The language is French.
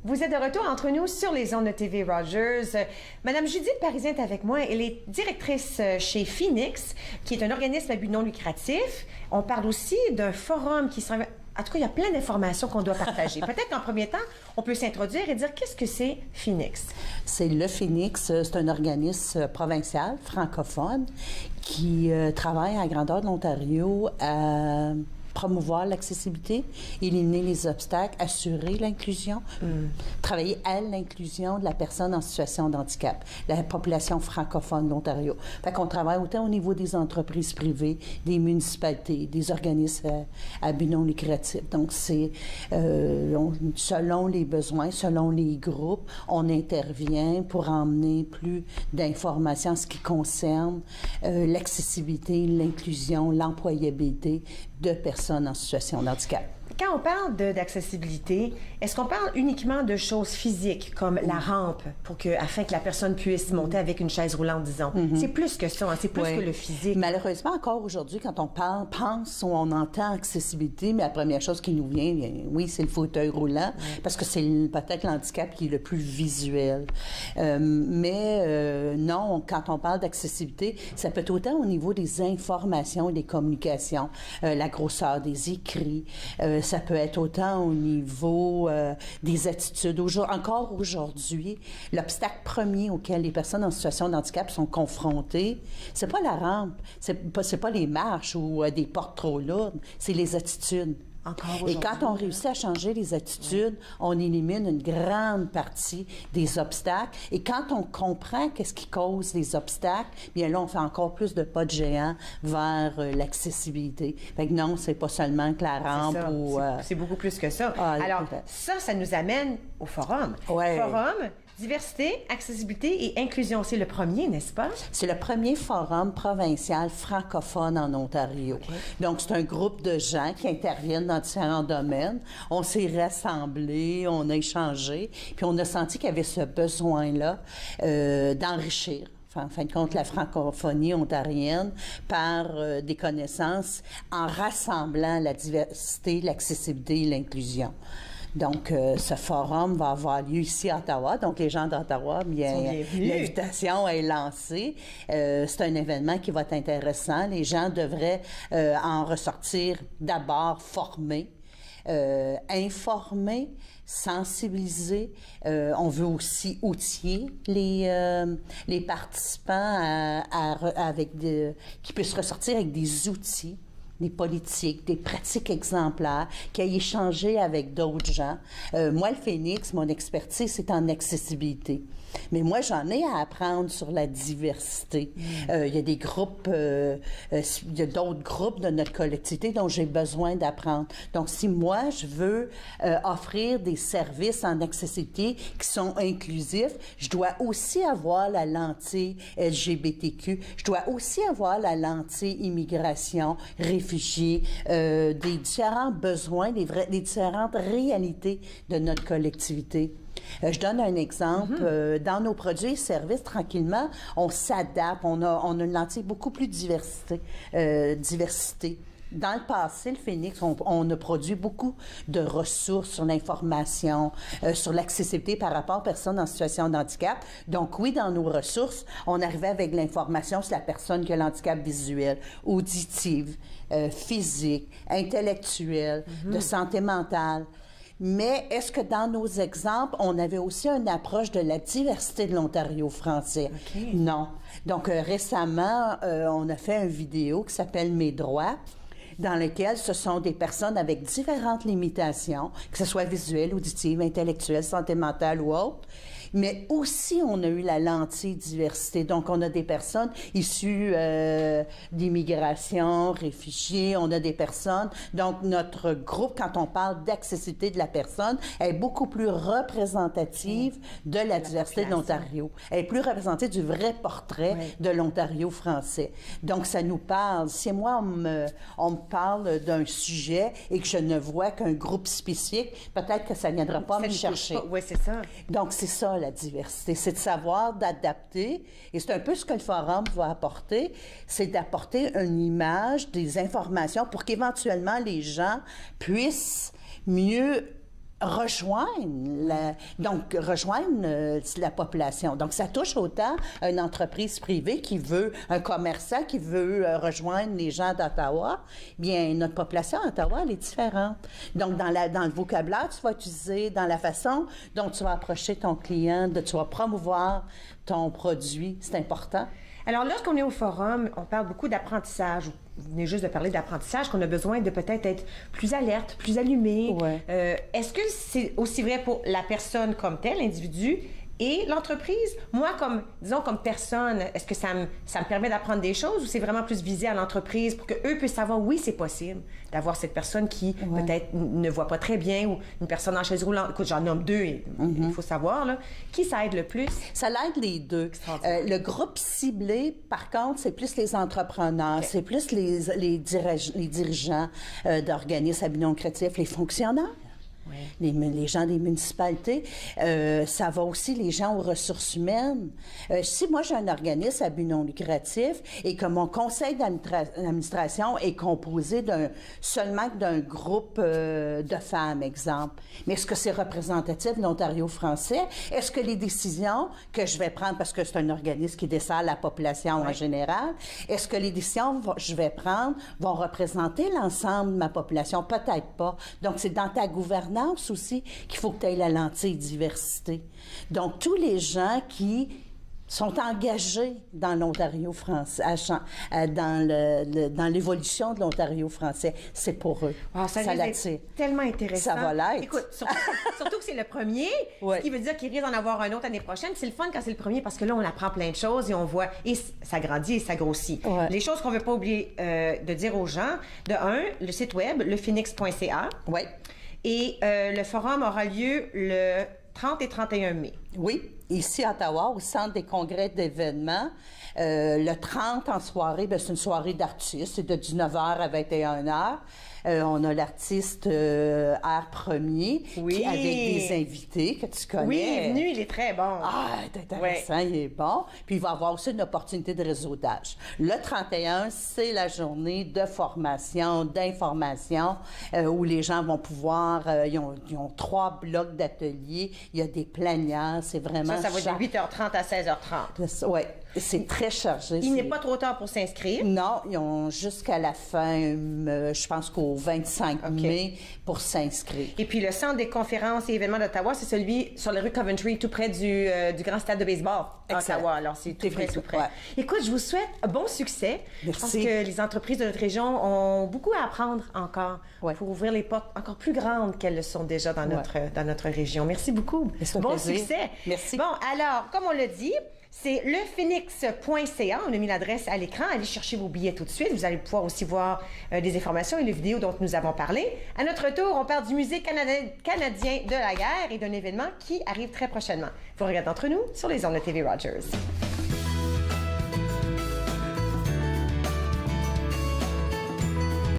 Vous êtes de retour entre nous sur les ondes de TV Rogers. Madame Judith Parisien est avec moi. Elle est directrice chez Phoenix, qui est un organisme à but non lucratif. On parle aussi d'un forum qui s'en va... En tout cas, il y a plein d'informations qu'on doit partager. Peut-être qu'en premier temps, on peut s'introduire et dire qu'est-ce que c'est Phoenix? C'est le Phoenix, c'est un organisme provincial, francophone, qui travaille à grandeur de l'Ontario à promouvoir l'accessibilité, éliminer les obstacles, assurer l'inclusion, travailler à l'inclusion de la personne en situation de handicap, la population francophone de l'Ontario. Fait qu'on travaille autant au niveau des entreprises privées, des municipalités, des organismes à but non lucratif. Donc, c'est selon les besoins, selon les groupes, on intervient pour emmener plus d'informations en ce qui concerne l'accessibilité, l'inclusion, l'employabilité de personnes en situation de handicap. Quand on parle d'accessibilité, est-ce qu'on parle uniquement de choses physiques, comme la rampe, afin que la personne puisse monter avec une chaise roulante, disons? C'est plus que ça, hein? C'est plus que le physique. Malheureusement, encore aujourd'hui, quand on pense ou on entend accessibilité, mais la première chose qui nous vient, oui, c'est le fauteuil roulant, parce que c'est peut-être l'handicap qui est le plus visuel. Non, quand on parle d'accessibilité, ça peut être autant au niveau des informations et des communications, la grosseur des écrits, ça peut être autant au niveau des attitudes. Encore aujourd'hui, l'obstacle premier auquel les personnes en situation de handicap sont confrontées, c'est pas la rampe, c'est pas les marches ou des portes trop lourdes, c'est les attitudes. Et quand on réussit à changer les attitudes, on élimine une grande partie des obstacles. Et quand on comprend qu'est-ce qui cause les obstacles, bien là, on fait encore plus de pas de géant vers l'accessibilité. Fait que non, c'est pas seulement que la rampe ou... C'est beaucoup plus que ça. Alors, ça nous amène au forum. Forum, diversité, accessibilité et inclusion. C'est le premier, n'est-ce pas? C'est le premier forum provincial francophone en Ontario. Donc, c'est un groupe de gens qui interviennent dans différents domaines. On s'est rassemblés, on a échangé, puis on a senti qu'il y avait ce besoin-là d'enrichir. En fin de compte, la francophonie ontarienne par des connaissances en rassemblant la diversité, l'accessibilité et l'inclusion. Donc, ce forum va avoir lieu ici à Ottawa. Donc, les gens d'Ottawa, bien, l'invitation est lancée. C'est un événement qui va être intéressant. Les gens devraient en ressortir d'abord formés, informés, sensibiliser. On veut aussi outiller les participants qui puissent ressortir avec des outils, des politiques, des pratiques exemplaires, qui aient échangé avec d'autres gens. Moi, le Phoenix, mon expertise, c'est en accessibilité. Mais moi, j'en ai à apprendre sur la diversité. Il y a des groupes, il y a d'autres groupes de notre collectivité dont j'ai besoin d'apprendre. Donc, si moi, je veux offrir des services en accessibilité qui sont inclusifs, je dois aussi avoir la lentille LGBTQ. Je dois aussi avoir la lentille immigration, réfugiés, des différents besoins, des différentes réalités de notre collectivité. Je donne un exemple. Dans nos produits et services, tranquillement, on s'adapte. On a une lentille beaucoup plus diversité. Dans le passé, le Phoenix, on a produit beaucoup de ressources sur l'information, sur l'accessibilité par rapport aux personnes en situation de handicap. Donc oui, dans nos ressources, on arrivait avec l'information sur la personne qui a l'handicap visuel, auditive, physique, intellectuel, de santé mentale. Mais est-ce que dans nos exemples, on avait aussi une approche de la diversité de l'Ontario français? Non. Donc récemment, on a fait une vidéo qui s'appelle « Mes droits », dans lequel ce sont des personnes avec différentes limitations, que ce soit visuelle, auditive, intellectuelle, santé mentale ou autre, mais aussi on a eu la lentille diversité. Donc on a des personnes issues d'immigration, réfugiés, on a des personnes. Donc notre groupe, quand on parle d'accessibilité de la personne, est beaucoup plus représentative de la diversité de l'Ontario. Elle est plus représentée du vrai portrait de l'Ontario français. Donc ça nous parle. Si moi on me parle d'un sujet et que je ne vois qu'un groupe spécifique, peut-être que ça ne viendra pas me chercher. Oui, c'est ça. Donc, c'est ça, la diversité. C'est de savoir d'adapter. Et c'est un peu ce que le Forum va apporter. C'est d'apporter une image, des informations pour qu'éventuellement les gens puissent mieux rejoindre la population. Donc, ça touche autant une entreprise privée qui veut, un commerçant qui veut rejoindre les gens d'Ottawa. Bien, notre population à Ottawa, elle est différente. Donc, dans le vocabulaire que tu vas utiliser, dans la façon dont tu vas approcher ton client, tu vas promouvoir ton produit, c'est important. Alors, lorsqu'on est au forum, on parle beaucoup d'apprentissage. Vous venez juste de parler d'apprentissage, qu'on a besoin de peut-être être plus alerte, plus allumé. Ouais. Est-ce que c'est aussi vrai pour la personne comme telle, l'individu, et l'entreprise? Moi, disons, comme personne, est-ce que ça me permet d'apprendre des choses ou c'est vraiment plus visé à l'entreprise pour qu'eux puissent savoir, oui, c'est possible d'avoir cette personne qui peut-être ne voit pas très bien ou une personne en chaise roulante. Écoute, j'en nomme deux, et il faut savoir, là. Qui ça aide le plus? Ça l'aide les deux. Le groupe ciblé, par contre, c'est plus les entrepreneurs, c'est plus les dirigeants d'organismes à but non lucratif, les fonctionnaires. Oui. Les gens des municipalités, ça va aussi les gens aux ressources humaines. Si moi j'ai un organisme à but non lucratif et que mon conseil d'administration est composé seulement d'un groupe de femmes, exemple, mais est-ce que c'est représentatif de l'Ontario français? Est-ce que les décisions que je vais prendre, parce que c'est un organisme qui dessert la population en général, est-ce que les décisions que je vais prendre vont représenter l'ensemble de ma population? Peut-être pas. Donc, c'est dans ta gouvernance aussi qu'il faut que tu aies la lentille diversité. Donc, tous les gens qui sont engagés dans l'Ontario français, dans l'évolution de l'Ontario français, c'est pour eux. Wow, ça l'attire. Tellement intéressant. Ça va l'être. Écoute, surtout que c'est le premier, ce qui veut dire qu'il risque d'en avoir un autre l'année prochaine. C'est le fun quand c'est le premier parce que là, on apprend plein de choses et on voit, et ça grandit et ça grossit. Ouais. Les choses qu'on ne veut pas oublier de dire aux gens, de un, le site web, lephoenix.ca. Oui. Et le forum aura lieu le 30 et 31 mai. Oui, ici à Ottawa, au Centre des congrès d'événements. Le 30 en soirée, c'est une soirée d'artistes, c'est de 19h à 21h. On a l'artiste Air Premier, avec des invités que tu connais. Oui, il est venu, il est très bon. Ah, c'est intéressant, il est bon. Puis il va y avoir aussi une opportunité de réseautage. Le 31, c'est la journée de formation, d'information, où les gens vont pouvoir, ils ont 3 blocs d'ateliers, il y a des plénières, c'est vraiment ça va de 8h30 à 16h30. Oui, c'est très chargé. Il n'est pas trop tard pour s'inscrire? Non, ils ont jusqu'à la fin, je pense qu'au 25 mai, pour s'inscrire. Et puis le centre des conférences et événements d'Ottawa, c'est celui sur la rue Coventry, tout près du grand stade de baseball à Ottawa. Alors, c'est tout près. Ouais. Écoute, je vous souhaite bon succès. Merci. Parce que les entreprises de notre région ont beaucoup à apprendre encore pour ouvrir les portes encore plus grandes qu'elles le sont déjà dans notre région. Merci beaucoup. Bon succès. Merci. Bon, alors, comme on l'a dit, c'est lephoenix.ca. On a mis l'adresse à l'écran. Allez chercher vos billets tout de suite. Vous allez pouvoir aussi voir des informations et les vidéos dont nous avons parlé. À notre tour, on parle du Musée canadien de la guerre et d'un événement qui arrive très prochainement. Vous regardez entre nous sur les ondes de TV Rogers.